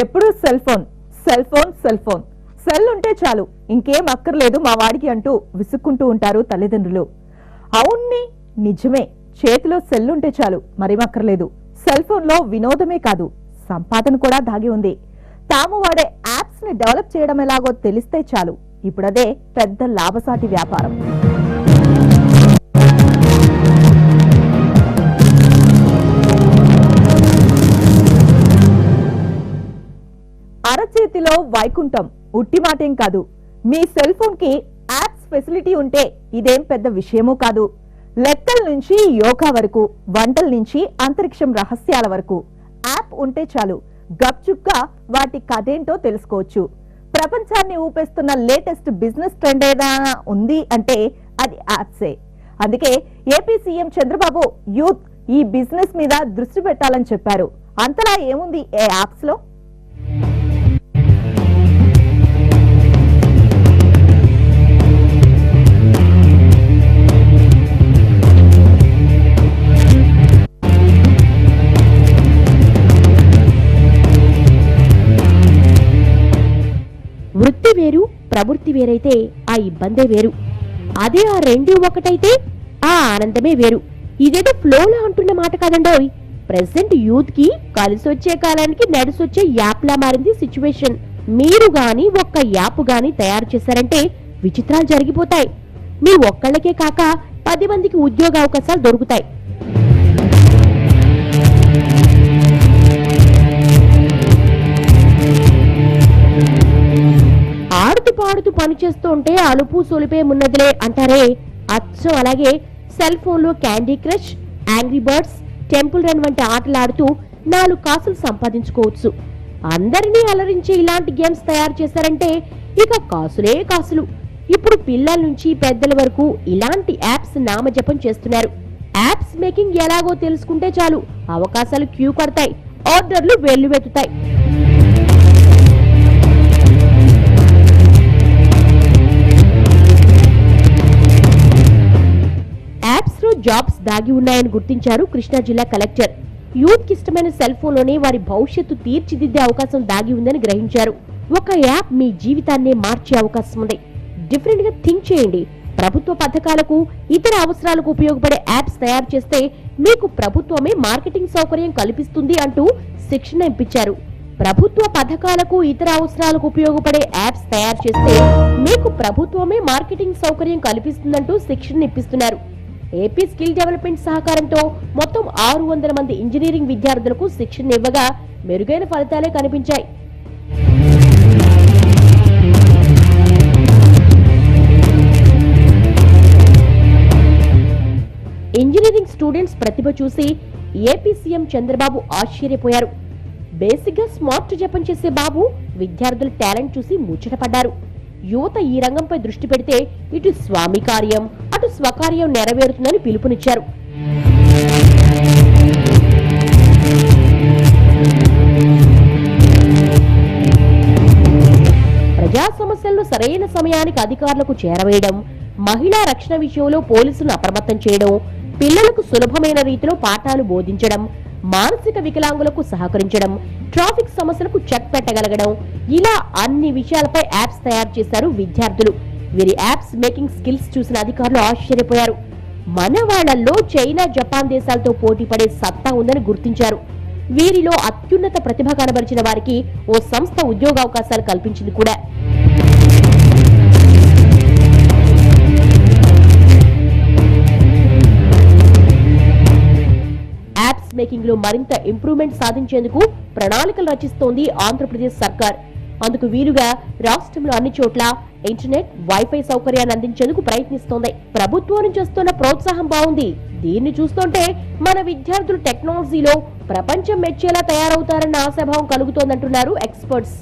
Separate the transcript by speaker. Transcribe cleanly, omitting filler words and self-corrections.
Speaker 1: ఎప్పుడు cell phone cell phone cell phone cell ఉంటే చాలు ఇంకేం అక్కర్లేదు మా వాడికి అంటూ విసుక్కుంటూ ఉంటారు తల్లిదండ్రులు. అవున్ని నిజమే, చేతిలో సెల్ ఉంటే చాలు మరేమక్కర్లేదు. సెల్ ఫోన్ లో వినోదమే కాదు సంపాదన కూడా దాగి ఉంది. తాము వాడే యాప్స్ ని డెవలప్ చేయడం ఎలాగో తెలిస్తే చాలు ఇప్పుడదే పెద్ద లాభసాటి వ్యాపారం. అరచేతిలో వైకుంఠం ఉట్టి మాటేం కాదు. మీ సెల్ ఫోన్ కి యాప్స్ ఫెసిలిటీ ఉంటే ఇదేం పెద్ద విషయమూ కాదు. లెక్కల నుంచి యోగా వరకు, వంటల నుంచి అంతరిక్షం రహస్యాల వరకు యాప్ ఉంటే చాలు గప్చుప్గా వాటి కథేంటో తెలుసుకోవచ్చు. ప్రపంచాన్ని ఊపేస్తున్న లేటెస్ట్ బిజినెస్ ట్రెండ్ ఏదైనా ఉంది అంటే అది యాప్సే. అందుకే ఏపీ సీఎం చంద్రబాబు యూత్ ఈ బిజినెస్ మీద దృష్టి పెట్టాలని చెప్పారు. అంతలా ఏముంది ఏ యాప్స్ లో?
Speaker 2: వృత్తి వేరు, ప్రవృత్తి వేరైతే ఆ ఇబ్బందే వేరు. అదే ఆ రెండు ఒకటైతే ఆ ఆనందమే వేరు. ఇదేదో ఫ్లోలో అంటున్న మాట కాదండోయ్. ప్రెసెంట్ యూత్ కి కలిసొచ్చే కాలానికి నడిసొచ్చే యాప్ లా మారింది సిచ్యువేషన్. మీరు గాని ఒక్క యాప్ గాని తయారు చేశారంటే విచిత్రాలు జరిగిపోతాయి. మీ ఒక్కళ్ళకే కాక 10 మందికి ఉద్యోగ అవకాశాలు దొరుకుతాయి. ఆడుతూ పాడుతూ పని చేస్తూ ఉంటే అలుపు సొలిపే ఉన్నదిలే అంటారే, అచ్చం అలాగే సెల్ ఫోన్ లో candy crush, angry birds, temple run వంటి ఆటలాడుతూ 4 కాసులు సంపాదించుకోవచ్చు. అందరినీ అలరించే ఇలాంటి గేమ్స్ తయారు చేశారంటే ఇక కాసులే కాసులు. ఇప్పుడు పిల్లల నుంచి పెద్దల వరకు ఇలాంటి యాప్స్ నామజపం చేస్తున్నారు. యాప్స్ మేకింగ్ ఎలాగో తెలుసుకుంటే చాలు అవకాశాలు క్యూ కడతాయి, ఆర్డర్లు వెల్లువెత్తుతాయి. యాప్స్ లో జాబ్స్ దాగి ఉన్నాయని గుర్తించారు కృష్ణా జిల్లా కలెక్టర్. యూత్ కి ఇష్టమైన సెల్ ఫోన్ లోనే వారి భవిష్యత్తు తీర్చిదిద్దే అవకాశం దాగి ఉందని గ్రహించారు. ఒక యాప్ మీ జీవితాన్నే మార్చే అవకాశం ఉంది. డిఫరెంట్ గా థింక్ చేయండి. ప్రభుత్వ పథకాలకు, ఇతర అవసరాలకు ఉపయోగపడే యాప్స్ తయారు చేస్తే మీకు ప్రభుత్వమే మార్కెటింగ్ సౌకర్యం కల్పిస్తుంది అంటూ శిక్షణ ఇప్పించారు. ప్రభుత్వ పథకాలకు, ఇతర అవసరాలకు ఉపయోగపడే యాప్స్ తయారు చేస్తే మీకు ప్రభుత్వమే మార్కెటింగ్ సౌకర్యం కల్పిస్తుందంటూ శిక్షణ ఇప్పిస్తున్నారు. ఏపీ స్కిల్ డెవలప్మెంట్ సహకారంతో మొత్తం 600 మంది ఇంజనీరింగ్ విద్యార్థులకు శిక్షణ ఇవ్వగా మెరుగైన ఫలితాలే కనిపించాయి. ఇంజనీరింగ్ స్టూడెంట్స్ ప్రతిభ చూసి ఏపీ సీఎం చంద్రబాబు ఆశ్చర్యపోయారు. బేసిక్ గా స్మార్ట్ జపం చేసే బాబు విద్యార్థుల టాలెంట్ చూసి ముచ్చటపడ్డారు. యువత ఈ రంగంపై దృష్టి పెడితే ఇటు స్వామి కార్యం, అటు స్వకార్యం నెరవేరుతుందని పిలుపునిచ్చారు. ప్రజా సమస్యలను సరైన సమయానికి అధికారులకు చేరవేయడం, మహిళా రక్షణ విషయంలో పోలీసులను అప్రమత్తం చేయడం, పిల్లలకు సులభమైన రీతిలో పాఠాలు బోధించడం, మానసిక వికలాంగులకు సహకరించడం, ట్రాఫిక్ సమస్యలకు చెక్ పెట్టగలగడం, ఇలా అన్ని విషయాలపై యాప్స్ తయారు చేశారు విద్యార్థులు. వీరి యాప్స్ మేకింగ్ స్కిల్స్ చూసిన అధికారులు ఆశ్చర్యపోయారు. మన వాళ్లలో చైనా, జపాన్ దేశాలతో పోటీ పడే సత్తా ఉందని గుర్తించారు. వీరిలో అత్యున్నత ప్రతిభ కనబరిచిన వారికి ఓ సంస్థ ఉద్యోగావకాశాలు కల్పించింది కూడా. యాప్స్ మేకింగ్ లో మరింత ఇంప్రూవ్మెంట్ సాధించేందుకు ప్రణాళికలు రచిస్తోంది ఆంధ్రప్రదేశ్ సర్కార్. అందుకు వీలుగా రాష్ట్రంలో అన్ని చోట్ల ఇంటర్నెట్, వైఫై సౌకర్యాన్ని అందించేందుకు ప్రయత్నిస్తోంది. ప్రభుత్వం నుంచి వస్తున్న ప్రోత్సాహం బాగుంది. దీన్ని చూస్తుంటే మన విద్యార్థులు టెక్నాలజీలో ప్రపంచం మెచ్చేలా తయారవుతారన్న ఆశాభావం కలుగుతోందంటున్నారు ఎక్స్పర్ట్స్.